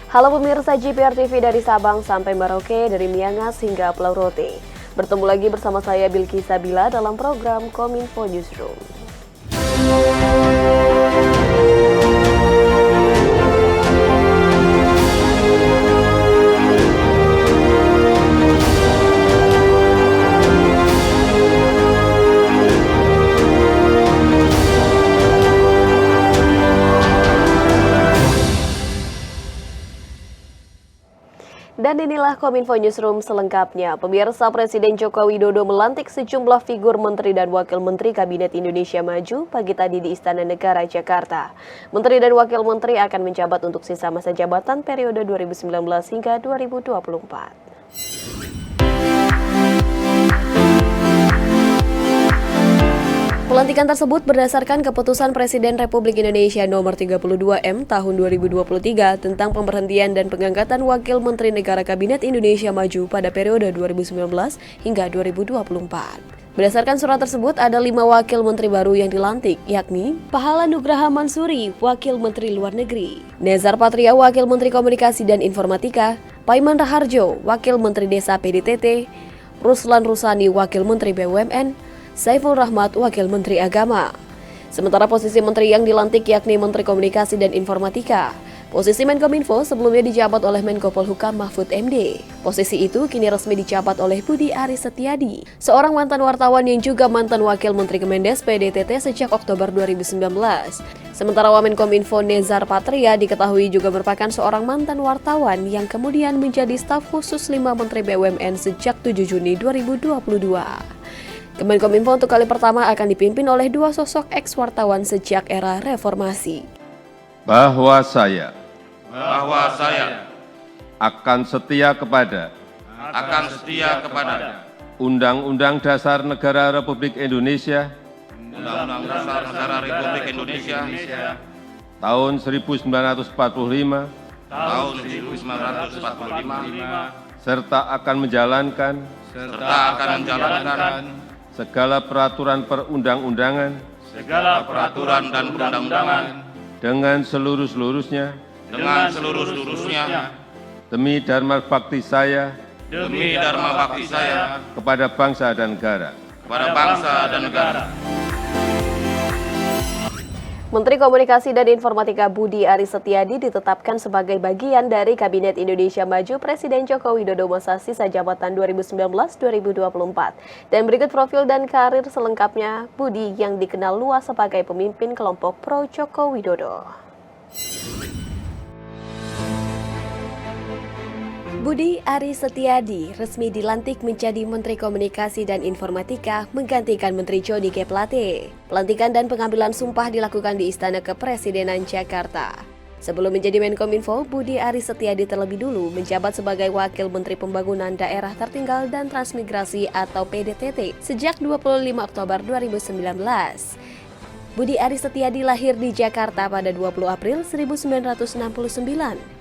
Halo pemirsa GPR TV dari Sabang sampai Merauke, dari Miangas hingga Pulau Rote. Bertemu lagi bersama saya Bilki Sabila dalam program Kominfo Newsroom. Dan inilah Kominfo Newsroom selengkapnya. Pemirsa, Presiden Joko Widodo melantik sejumlah figur menteri dan wakil menteri Kabinet Indonesia Maju pagi tadi di Istana Negara, Jakarta. Menteri dan wakil menteri akan menjabat untuk sisa masa jabatan periode 2019 hingga 2024. Pelantikan tersebut berdasarkan keputusan Presiden Republik Indonesia nomor 32M tahun 2023 tentang pemberhentian dan pengangkatan Wakil Menteri Negara Kabinet Indonesia Maju pada periode 2019 hingga 2024. Berdasarkan surat tersebut, ada 5 wakil menteri baru yang dilantik, yakni Pahala Nugraha Mansuri, Wakil Menteri Luar Negeri, Nezar Patria, Wakil Menteri Komunikasi dan Informatika, Paiman Raharjo, Wakil Menteri Desa PDTT, Ruslan Rusani, Wakil Menteri BUMN, Saiful Rahmat, Wakil Menteri Agama. Sementara posisi menteri yang dilantik yakni Menteri Komunikasi dan Informatika. Posisi Menkominfo sebelumnya dijabat oleh Menko Polhukam Mahfud MD. Posisi itu kini resmi dijabat oleh Budi Aris Setiadi, seorang mantan wartawan yang juga mantan Wakil Menteri Kemendes PDTT sejak Oktober 2019. Sementara Wamenkominfo Nezar Patria diketahui juga merupakan seorang mantan wartawan yang kemudian menjadi staf khusus 5 Menteri BUMN sejak 7 Juni 2022. Kemenkominfo untuk kali pertama akan dipimpin oleh 2 sosok eks-wartawan sejak era reformasi. Bahwa saya akan setia kepada Undang-Undang Dasar Negara Republik Indonesia Undang-Undang Dasar Negara Republik Indonesia tahun 1945 tahun 1945 serta akan menjalankan segala peraturan perundang-undangan dan perundang-undangan dengan seluruh-seluruhnya demi dharma bakti saya kepada bangsa dan negara. Menteri Komunikasi dan Informatika Budi Aris Setiadi ditetapkan sebagai bagian dari Kabinet Indonesia Maju Presiden Joko Widodo masa sisa jabatan 2019-2024. Dan berikut profil dan karir selengkapnya Budi yang dikenal luas sebagai pemimpin kelompok pro Joko Widodo. Budi Aris Setiadi resmi dilantik menjadi Menteri Komunikasi dan Informatika menggantikan Menteri Joni G. Plate. Pelantikan dan pengambilan sumpah dilakukan di Istana Kepresidenan Jakarta. Sebelum menjadi Menkominfo, Budi Aris Setiadi terlebih dulu menjabat sebagai Wakil Menteri Pembangunan Daerah Tertinggal dan Transmigrasi atau PDTT sejak 25 Oktober 2019. Budi Aris Setiadi lahir di Jakarta pada 20 April 1969.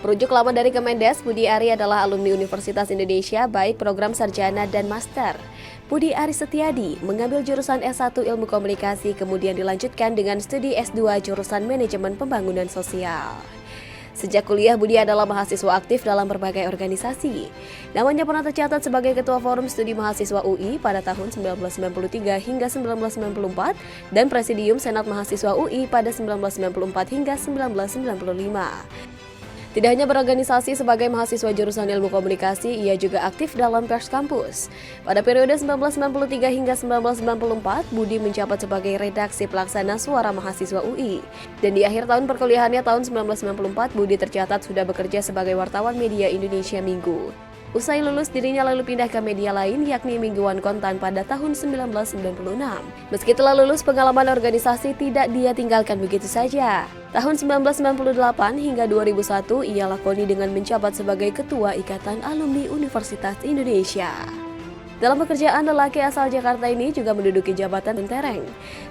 Perujuk lama dari Kemendes, Budi Ari adalah alumni Universitas Indonesia baik program sarjana dan master. Budi Aris Setiadi mengambil jurusan S1 Ilmu Komunikasi kemudian dilanjutkan dengan studi S2 jurusan Manajemen Pembangunan Sosial. Sejak kuliah, Budi adalah mahasiswa aktif dalam berbagai organisasi. Namanya pernah tercatat sebagai Ketua Forum Studi Mahasiswa UI pada tahun 1993 hingga 1994 dan Presidium Senat Mahasiswa UI pada 1994 hingga 1995. Tidak hanya berorganisasi sebagai mahasiswa jurusan Ilmu Komunikasi, ia juga aktif dalam pers kampus. Pada periode 1993 hingga 1994, Budi menjabat sebagai redaksi pelaksana Suara Mahasiswa UI. Dan di akhir tahun perkuliahannya tahun 1994, Budi tercatat sudah bekerja sebagai wartawan media Indonesia Minggu. Usai lulus, dirinya lalu pindah ke media lain yakni Mingguan Kontan pada tahun 1996. Meski telah lulus, pengalaman organisasi tidak dia tinggalkan begitu saja. Tahun 1998 hingga 2001 ia lakoni dengan menjabat sebagai Ketua Ikatan Alumni Universitas Indonesia. Dalam pekerjaan, lelaki asal Jakarta ini juga menduduki jabatan mentereng.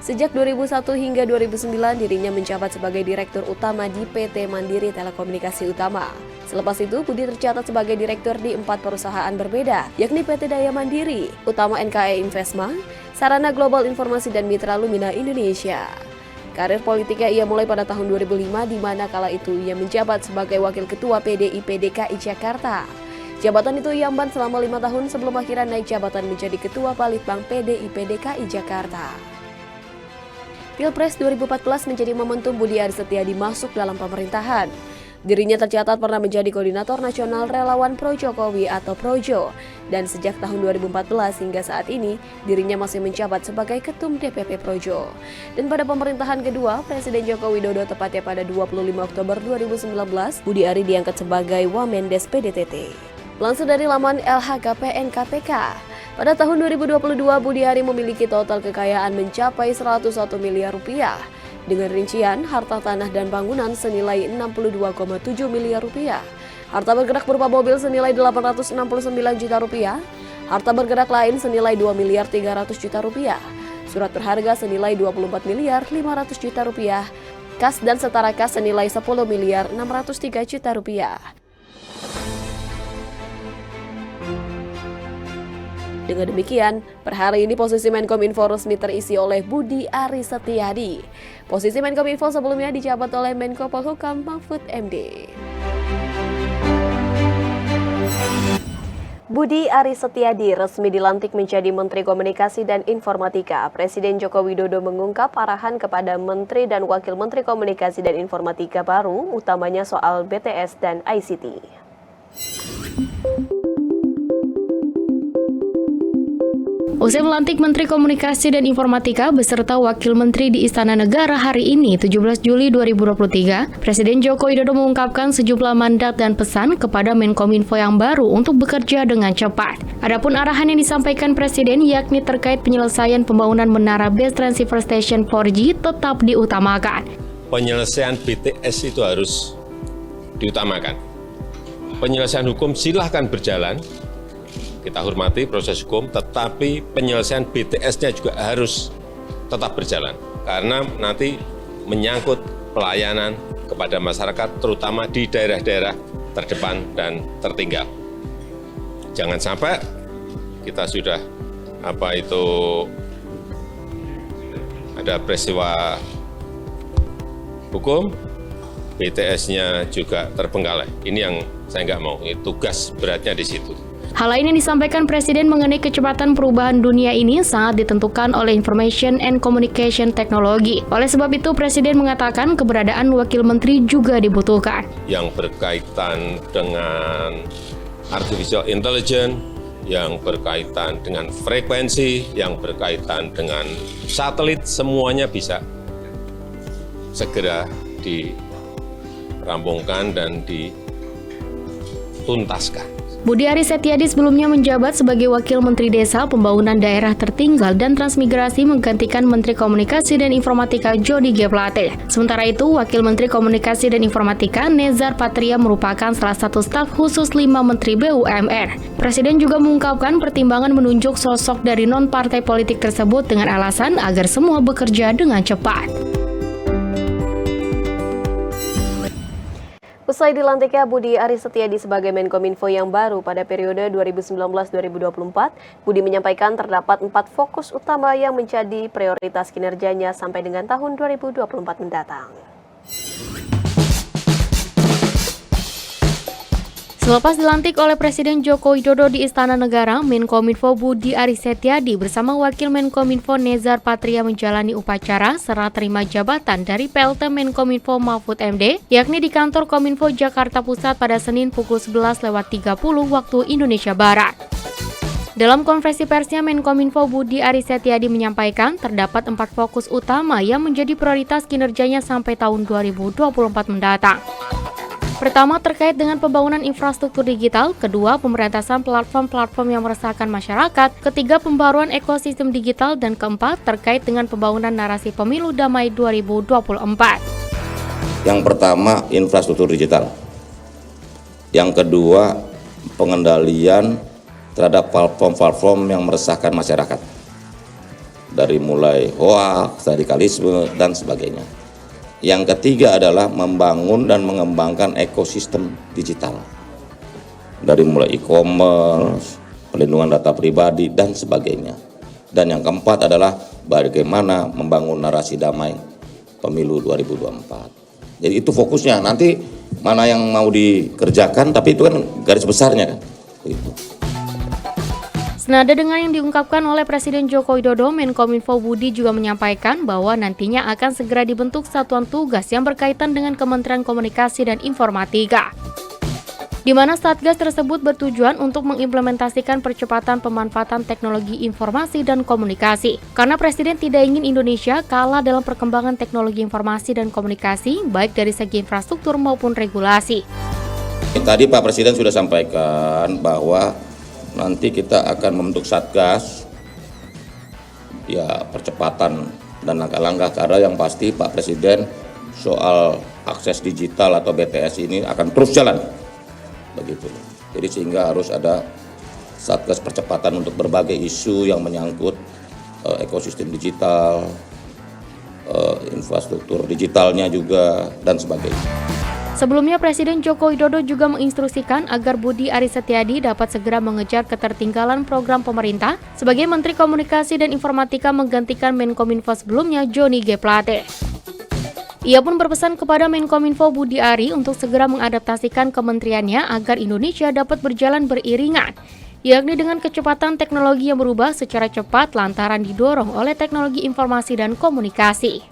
Sejak 2001 hingga 2009 dirinya menjabat sebagai Direktur Utama di PT Mandiri Telekomunikasi Utama. Selepas itu, Budi tercatat sebagai direktur di 4 perusahaan berbeda, yakni PT Daya Mandiri, Utama NKE Investma, Sarana Global Informasi dan Mitra Lumina Indonesia. Karir politiknya ia mulai pada tahun 2005 di mana kala itu ia menjabat sebagai Wakil Ketua PDIP DKI Jakarta. Jabatan itu ia emban selama 5 tahun sebelum akhirnya naik jabatan menjadi Ketua Balitbang PDIP DKI Jakarta. Pilpres 2014 menjadi momentum Budi Aris Setiadi masuk dalam pemerintahan. Dirinya tercatat pernah menjadi Koordinator Nasional Relawan Pro Jokowi atau Projo, dan sejak tahun 2014 hingga saat ini dirinya masih menjabat sebagai Ketum DPP Projo. Dan pada pemerintahan kedua, Presiden Joko Widodo tepatnya pada 25 Oktober 2019, Budi Ari diangkat sebagai Wamendes PDTT. Langsung dari laman LHKPN KPK, pada tahun 2022 Budi Ari memiliki total kekayaan mencapai 101 miliar rupiah. Dengan rincian harta tanah dan bangunan senilai 62,7 miliar rupiah, harta bergerak berupa mobil senilai 869 juta rupiah, harta bergerak lain senilai 2 miliar 300 juta rupiah, surat berharga senilai 24 miliar 500 juta rupiah, kas dan setara kas senilai 10 miliar 603 juta rupiah. Dengan demikian, per hari ini posisi Menkominfo resmi terisi oleh Budi Aris Setiadi. Posisi Menkominfo sebelumnya dijabat oleh Menko Polhukam Mahfud MD. Budi Aris Setiadi resmi dilantik menjadi Menteri Komunikasi dan Informatika. Presiden Joko Widodo mengungkap arahan kepada Menteri dan Wakil Menteri Komunikasi dan Informatika baru, utamanya soal BTS dan ICT. Usai melantik Menteri Komunikasi dan Informatika beserta Wakil Menteri di Istana Negara hari ini, 17 Juli 2023, Presiden Joko Widodo mengungkapkan sejumlah mandat dan pesan kepada Menkominfo yang baru untuk bekerja dengan cepat. Adapun arahan yang disampaikan Presiden yakni terkait penyelesaian pembangunan menara base transceiver station 4G tetap diutamakan. Penyelesaian BTS itu harus diutamakan. Penyelesaian hukum silahkan berjalan, kita hormati proses hukum, tetapi penyelesaian BTS-nya juga harus tetap berjalan. Karena nanti menyangkut pelayanan kepada masyarakat, terutama di daerah-daerah terdepan dan tertinggal. Jangan sampai kita sudah ada peristiwa hukum, BTS-nya juga terbengkalai. Ini yang saya nggak mau, tugas beratnya di situ. Hal lain yang disampaikan Presiden mengenai kecepatan perubahan dunia ini sangat ditentukan oleh Information and Communication Technology. Oleh sebab itu, Presiden mengatakan keberadaan Wakil Menteri juga dibutuhkan. Yang berkaitan dengan Artificial Intelligence, yang berkaitan dengan frekuensi, yang berkaitan dengan satelit, semuanya bisa segera dirampungkan dan dituntaskan. Budi Aris Setiadi sebelumnya menjabat sebagai Wakil Menteri Desa, Pembangunan Daerah Tertinggal dan Transmigrasi menggantikan Menteri Komunikasi dan Informatika Jody G. Plate. Sementara itu, Wakil Menteri Komunikasi dan Informatika Nezar Patria merupakan salah satu staf khusus 5 Menteri BUMN. Presiden juga mengungkapkan pertimbangan menunjuk sosok dari non-partai politik tersebut dengan alasan agar semua bekerja dengan cepat. Usai dilantiknya Budi Aris Setiadi sebagai Menkominfo yang baru pada periode 2019-2024, Budi menyampaikan terdapat 4 fokus utama yang menjadi prioritas kinerjanya sampai dengan tahun 2024 mendatang. Selepas dilantik oleh Presiden Joko Widodo di Istana Negara, Menkominfo Budi Aris Setiadi bersama Wakil Menkominfo Nezar Patria menjalani upacara serah terima jabatan dari PLT Menkominfo Mahfud MD, yakni di kantor Kominfo Jakarta Pusat pada Senin pukul 11.30 waktu Indonesia Barat. Dalam konferensi persnya, Menkominfo Budi Aris Setiadi menyampaikan terdapat 4 fokus utama yang menjadi prioritas kinerjanya sampai tahun 2024 mendatang. Pertama, terkait dengan pembangunan infrastruktur digital. Kedua, pemberantasan platform-platform yang meresahkan masyarakat. Ketiga, pembaruan ekosistem digital. Dan keempat, terkait dengan pembangunan narasi pemilu damai 2024. Yang pertama, infrastruktur digital. Yang kedua, pengendalian terhadap platform-platform yang meresahkan masyarakat. Dari mulai hoaks, radikalisme, dan sebagainya. Yang ketiga adalah membangun dan mengembangkan ekosistem digital. Dari mulai e-commerce, perlindungan data pribadi, dan sebagainya. Dan yang keempat adalah bagaimana membangun narasi damai pemilu 2024. Jadi itu fokusnya, nanti mana yang mau dikerjakan, tapi itu kan garis besarnya kan. Begitu. Senada dengan yang diungkapkan oleh Presiden Joko Widodo, Menkominfo Budi juga menyampaikan bahwa nantinya akan segera dibentuk satuan tugas yang berkaitan dengan Kementerian Komunikasi dan Informatika, di mana Satgas tersebut bertujuan untuk mengimplementasikan percepatan pemanfaatan teknologi informasi dan komunikasi. Karena Presiden tidak ingin Indonesia kalah dalam perkembangan teknologi informasi dan komunikasi, baik dari segi infrastruktur maupun regulasi. Tadi Pak Presiden sudah sampaikan bahwa nanti kita akan membentuk Satgas, ya percepatan dan langkah-langkah, karena yang pasti Pak Presiden soal akses digital atau BTS ini akan terus jalan. Begitu. Jadi sehingga harus ada Satgas percepatan untuk berbagai isu yang menyangkut ekosistem digital, infrastruktur digitalnya juga, dan sebagainya. Sebelumnya, Presiden Joko Widodo juga menginstruksikan agar Budi Aris Setiadi dapat segera mengejar ketertinggalan program pemerintah sebagai Menteri Komunikasi dan Informatika menggantikan Menkominfo sebelumnya, Johnny G. Plate. Ia pun berpesan kepada Menkominfo Budi Ari untuk segera mengadaptasikan kementeriannya agar Indonesia dapat berjalan beriringan, yakni dengan kecepatan teknologi yang berubah secara cepat lantaran didorong oleh teknologi informasi dan komunikasi.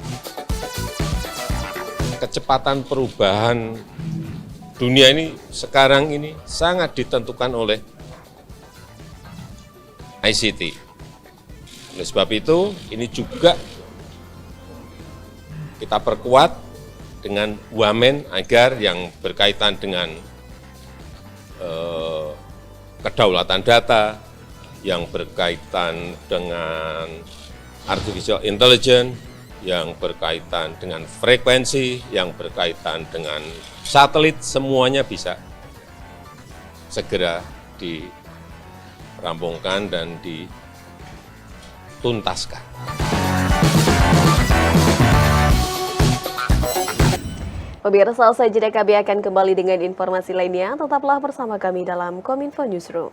Kecepatan perubahan dunia ini sekarang ini sangat ditentukan oleh ICT. Oleh sebab itu, ini juga kita perkuat dengan Wamen agar yang berkaitan dengan kedaulatan data, yang berkaitan dengan artificial intelligence, yang berkaitan dengan frekuensi, yang berkaitan dengan satelit, semuanya bisa segera dirampungkan dan dituntaskan. Pemirsa, usai jeda kami akan kembali dengan informasi lainnya. Tetaplah bersama kami dalam Kominfo Newsroom.